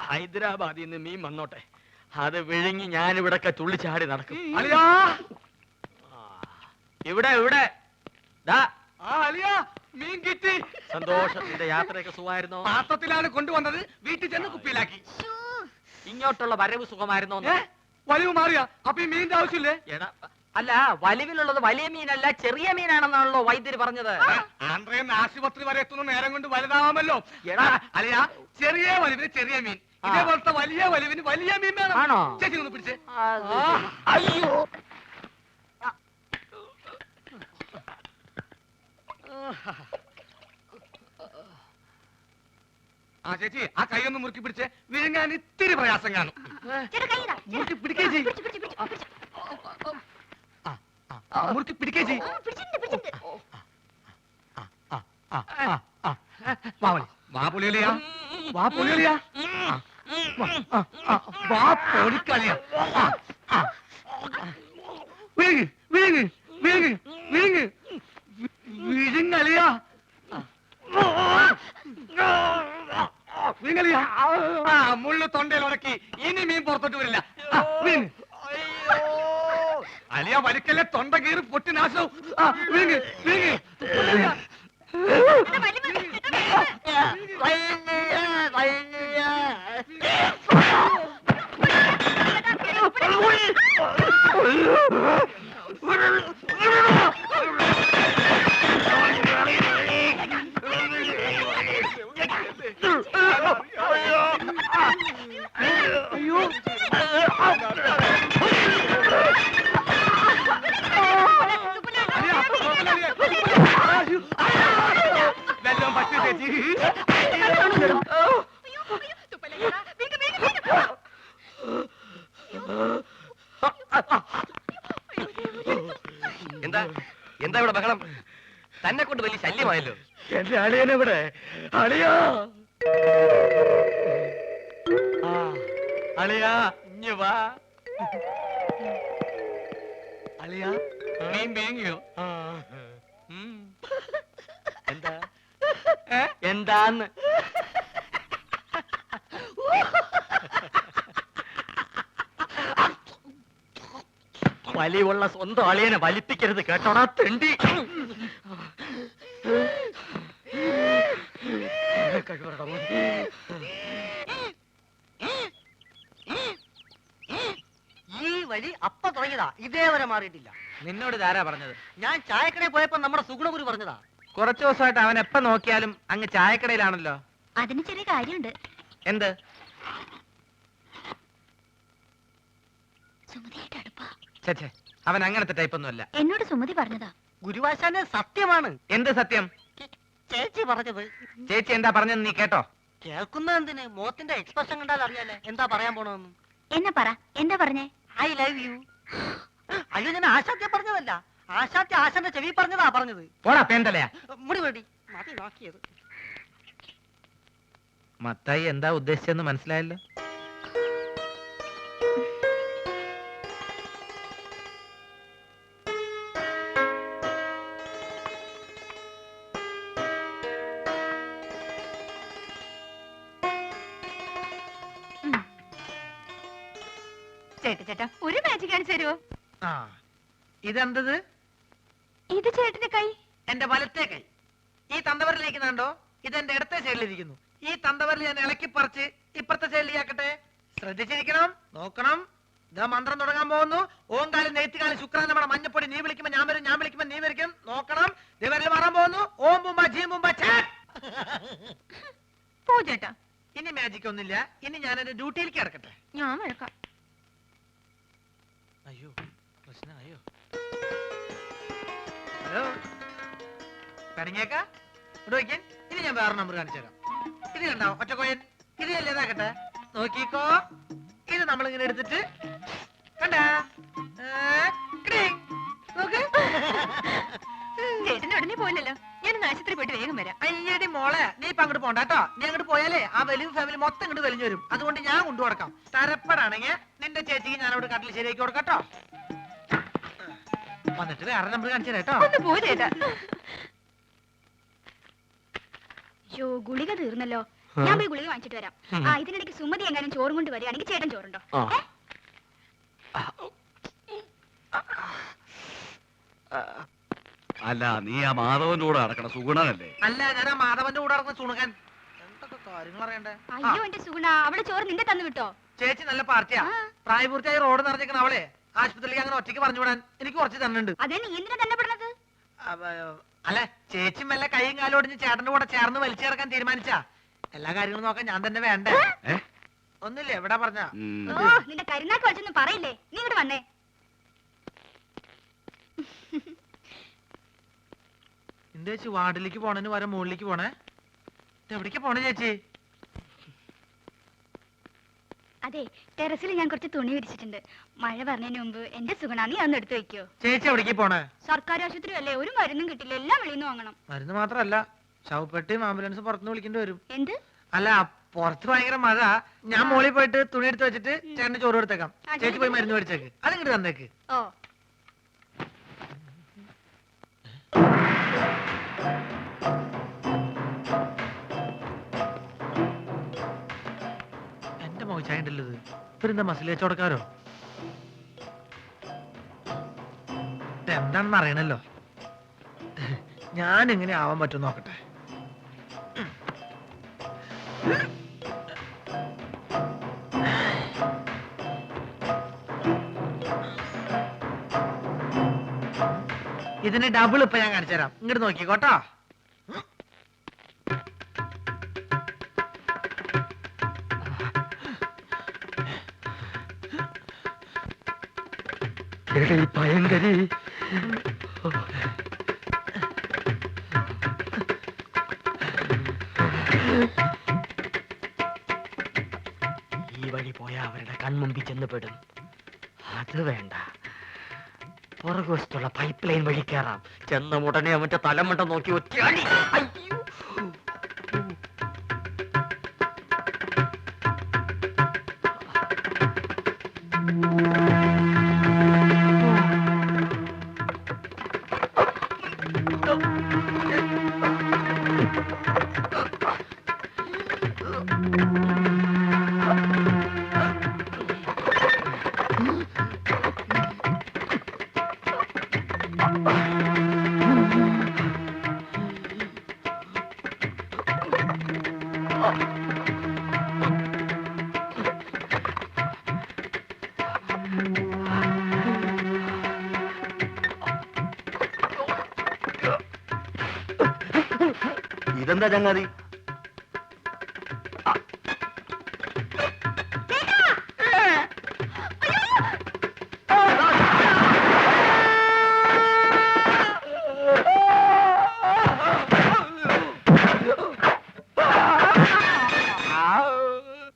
ഹൈദരാബാദിൽ നിന്ന് മീൻ വന്നോട്ടെ, അത് വിഴുങ്ങി ഞാനിവിടൊക്കെ തുള്ളിച്ചാടി നടക്കും. ഇവിടെ ഇവിടെ മീൻ കിട്ടി. സന്തോഷത്തിന്റെ യാത്രയൊക്കെ സുഖമായിരുന്നോ? പാത്രത്തിലാണ് കൊണ്ടുവന്നത്, വീട്ടിൽ ചെന്ന് കുപ്പിയിലാക്കി. ഇങ്ങോട്ടുള്ള വരവ് സുഖമായിരുന്നോ? വലിവ് മാറിയ അപ്പൊ ഈ മീനിന്റെ ആവശ്യമില്ലേ? എടാ അല്ല, വലിവിലുള്ളത് വലിയ മീനല്ല ചെറിയ മീനാണെന്നാണല്ലോ വൈദ്യര് പറഞ്ഞത്. ആന്ധ്രയെന്ന് ആശുപത്രി വരെ എത്തുന്ന നേരം കൊണ്ട് വലുതാവാമല്ലോ. എടാ അല്ലയാ, ചെറിയ വലിവിന് ചെറിയ മീൻ, ഇതേപോലത്തെ വലിയ വലിവിന് വലിയ മീൻ വേണം. ആണോ? ചേച്ചി ഒന്ന് പിടിച്ചേ. അയ്യോ, ആ ചേച്ചി ആ കൈ ഒന്ന് മുറുക്കി പിടിച്ചേ, വിഴുങ്ങാൻ ഇത്തിരി പ്രയാസം കാണും. മുറുക്കി പിടിക്കേ ചെയ്, മുറുക്കി പിടിക്കേ ചെയ്. വാ പൊളിയലിയാ, വാ പൊളിയലിയാ, വാ പൊളിക്കളിയാ. വിഴുങ്ങ് വിഴുങ്ങ് വിഴുങ്ങ് വിഴുങ്ങ് വിഴുങ്ങലിയാ, വിഴുങ്ങലിയാ. മുള്ളു തൊണ്ടയിൽ ഉടക്കി, ഇനി മീൻ പുറത്തോട്ട് വരില്ല. അലിയ വലിക്കല്ലേ, തൊണ്ട കീറി പൊട്ടി നാശവും. വിഴുങ്ങ് വിഴുങ്ങ്. വെള്ളം പറ്റി ചേച്ചി. എന്താ എന്താ ഇവിടെ ബഹളം? തന്നെ കൊണ്ട് വലിയ ശല്യമായല്ലോ. എന്റെ അളിയനെവിടെ? അളിയാ, അളിയാ ഇഞ്ഞ് വാ. അളിയാ മീൻ വേങ്ങിയോ? എന്താ എന്താന്ന്? വലിയുള്ള സ്വന്തം അളിയനെ വലിപ്പിക്കരുത് കേട്ടോടാ തെണ്ടി. ഈ വഴി അപ്പ തുടങ്ങിയതാ, ഇതേവരെ മാറിയിട്ടില്ല. നിന്നോട് ഇതാരാ പറഞ്ഞത്? ഞാൻ ചായക്കടയിൽ പോയപ്പോ നമ്മുടെ സുഗുണഗുരു പറഞ്ഞതാ. കുറച്ചു ദിവസമായിട്ട് അവൻ എപ്പ നോക്കിയാലും അങ്ങ് ചായക്കടയിലാണല്ലോ. അതിന് ചെറിയ കാര്യമുണ്ട്. എന്ത്? സുമതിയായിട്ട് അടുപ്പാ. ചേച്ചേ, അവൻ അങ്ങനത്തെ ടൈപ്പൊന്നും അല്ല. എന്നോട് സുമതി പറഞ്ഞതാ. ഗുരുവാശാന് സത്യമാണ്. എന്ത് സത്യം? ചേച്ചി പറഞ്ഞത്. ചേച്ചി എന്താ പറഞ്ഞെന്ന് നീ കേട്ടോ? കേൾക്കുന്ന എന്തിന്? മോത്തിന്റെ എക്സ്പ്രഷൻ കണ്ടാൽ അറിയാലേ എന്താ പറയാൻ പോണെന്ന്. എന്നെ പറ, എന്താ പറഞ്ഞേ? I love you. അയ്യോ, ഞാൻ ആശാത്യ പറഞ്ഞതല്ല, ആശാത്യ ആശാന്റെ ചെവി പറഞ്ഞതാ പറഞ്ഞത്. പോടാ പേന്തലയാ. മുടി വേണ്ടി മതി നോക്കിയത്. മത്തായി എന്താ ഉദ്ദേശിച്ചെന്ന് മനസ്സിലായല്ലോ. ചേട്ടാ ഒരു മാജിക് കാണിച്ചു തരുമോ? ഇതെന്തത്? ഇത് ചേട്ടന്റെ കൈ. എന്റെ വലത്തെ കൈ. ഈ തന്തവരിലേക്ക് കണ്ടോ? ഇതെന്റെ ഇടത്തെ സൈഡിലിരിക്കുന്നു. ഈ തന്തവരിൽ ഞാൻ ഇളക്കി പറിച്ച് ഇപ്പുറത്തെ സൈഡിലേക്കട്ടെ. ശ്രദ്ധിച്ചിരിക്കണം, നോക്കണം. ഇതാ മന്ത്രം തുടങ്ങാൻ പോകുന്നു. ഓംകാലം നെയ്ത്തുകാലം ശുക്രൻ നമ്മുടെ മഞ്ഞപ്പൊടി. നീ വിളിക്കുമ്പോ ഞാൻ വരും, ഞാൻ വിളിക്കുമ്പോ നീ വരിക്കും. നോക്കണം. ദിവരിൽ മാറാൻ പോകുന്നു. ഓം ബുംബ ജീം ബുംബ ചാറ്റ്. പോ ചേട്ടാ. ഇനി മാജിക് ഒന്നുമില്ല. ഇനി ഞാൻ എന്റെ ഡ്യൂട്ടിയിലേക്ക് കിടക്കട്ടെ. ഞാൻ വഴക്കാം. അയ്യോ, പ്രശ്നമായോ? ഹലോ, പണിങ്ങേക്ക ഇവിടെ വയ്ക്കാൻ. ഇനി ഞാൻ വേറെ നമ്പർ കാണിച്ചു തരാം. ഇത് കണ്ടോ ഒറ്റക്കോയൻ? ഇത് അല്ലേതാക്കട്ടെ, നോക്കിക്കോ. ഇത് നമ്മളിങ്ങനെ എടുത്തിട്ട് കണ്ടാ നോക്ക്. ചേട്ടന്റെ ഉടനെ പോയില്ലല്ലോ. ഞാൻ ആശുപത്രി പോയിട്ട് വേഗം വരാം. അയ്യടി മോളെ, നീ ഇപ്പൊ അങ്ങോട്ട് പോണ്ട കേട്ടോ. നീ അങ്ങോട്ട് പോയാലേ ആ വലിയ ഫാമിലി മൊത്തം ഇങ്ങോട്ട് വലിഞ്ഞു വരും. അതുകൊണ്ട് ഞാൻ കൊണ്ടു കൊടുക്കാം. തരപ്പെടാണെങ്കിൽ നിന്റെ ചേച്ചിക്ക് ഞാൻ അവിടെ കട്ടിൽ ശരിയാക്കി കൊടുക്കട്ടോ. വന്നിട്ട് വേറെ നമ്പർ കാണിച്ചു തരാം കേട്ടോ. ഒന്ന് പോ ചേട്ടാ. ഷോ ഗുളിക തീർന്നല്ലോ. ആ. ഞാൻ പോയി ഗുളിക വാങ്ങിച്ചിട്ട് വരാം. ഉം. ആ ഇതിനിടയ്ക്ക് സുമതി എങ്ങാനും ചോറും കൊണ്ട് വരികയാണെങ്കിൽ ചേട്ടൻ ചോറുണ്ടോ? ആ. അല്ല നീ ആ മാധവന്റെ കൂടെ നടക്കണ സുഗുണനല്ലേ? അല്ല ഞാൻ ആ മാധവന്റെ കൂടെ നടക്കുന്ന ചുണുക്കാൻ എന്തൊക്കെ കാര്യങ്ങൾ അറിയണ്ടേ? ആ, അയ്യോ എന്റെ സുഗുണ, അവള് ചോറ് നിന്റെ തന്നു വിട്ടോ? ചേച്ചി നല്ല പാർട്ടിയാ. ആ. പ്രായപൂർത്തിയായി റോഡ് നിറഞ്ഞേക്കണ അവളെ ആശുപത്രിയിലേക്ക് അങ്ങനെ ഒറ്റയ്ക്ക് പറഞ്ഞു വിടാൻ എനിക്ക് കുറച്ച് തന്നുണ്ട്. അതേ നീ എന്തിനാ തന്നെ പെടുന്നത്? അല്ല ചേച്ചി മെല്ലെ കൈയും കാലും ഒടിഞ്ഞ് ചേട്ടന്റെ കൂടെ ചേർന്ന് വലിച്ചു കിടക്കാൻ തീരുമാനിച്ചാ എല്ലാ കാര്യങ്ങളും നോക്കാൻ ഞാൻ തന്നെ വേണ്ടേ? ഏ? ഒന്നില്ലേ എവിടെ പറഞ്ഞ ഉം. ഓ നിന്റെ കരുനാക്ക് വലിച്ചൊന്നും പറയില്ലേ. നീ ഇങ്ങോട്ട് വന്നേ. എന്താ ചേച്ചി വാർഡിലേക്ക് പോണേന് വരെ മുകളിലേക്ക് പോണേ? എവിടേക്ക് പോണേ ചേച്ചി? അതെ, ടെറസിൽ ഞാൻ കുറച്ച് തുണി വിരിച്ചിട്ടുണ്ട്. മഴ പറഞ്ഞതിന് മുമ്പ് എന്റെ സുഗുണ നീ അതൊന്ന് എടുത്തു വെക്കോ? ചേച്ചി എവിടേക്ക് പോണേ? സർക്കാർ ആശുപത്രി അല്ലേ, ഒരു മരുന്നും കിട്ടില്ല, എല്ലാം വെളിയിൽ നിന്ന് വാങ്ങണം. മരുന്ന് മാത്രല്ല ശവപ്പെട്ടിയും ആംബുലൻസ് പുറത്തുനിന്ന് വിളിക്കേണ്ടി വരും. എന്ത്? അല്ല പുറത്ത് ഭയങ്കര മഴ. ഞാൻ മോളിൽ പോയിട്ട് തുണി എടുത്ത് വെച്ചിട്ട് ചേട്ടന് ചോറ് എടുത്തേക്കാം. ആ, ചേച്ചി പോയി മരുന്ന് മേടിച്ചേക്ക്. അതിങ്ങോട്ട് തന്നേക്ക്. ഓ എന്റെ മോശായ ഉണ്ടല്ലോ ഇത്. ഇവരെന്താ മസിൽ വെച്ചോടക്കാരോ? എന്താണെന്ന് അറിയണല്ലോ. ഞാൻ എങ്ങനെ ആവാൻ പറ്റും നോക്കട്ടെ. ഇതിന് ഡബിൾ ഇപ്പൊ ഞാൻ കാണിച്ചു തരാം. ഇങ്ങോട്ട് നോക്കിക്കോട്ടോ. ഭയങ്കരി ഈ വഴി പോയാ അവരുടെ കൺമുമ്പിൽ ചെന്ന് പെടും. അത് വേണ്ട, പുറകുവശത്തുള്ള പൈപ്പ് ലൈൻ വഴി കയറാം. ചെന്ന ഉടനെ അവന്റെ തലമുണ്ട നോക്കി ഒറ്റയാടി. അയ്യോ. ഇതെന്താ ചങ്ങാതി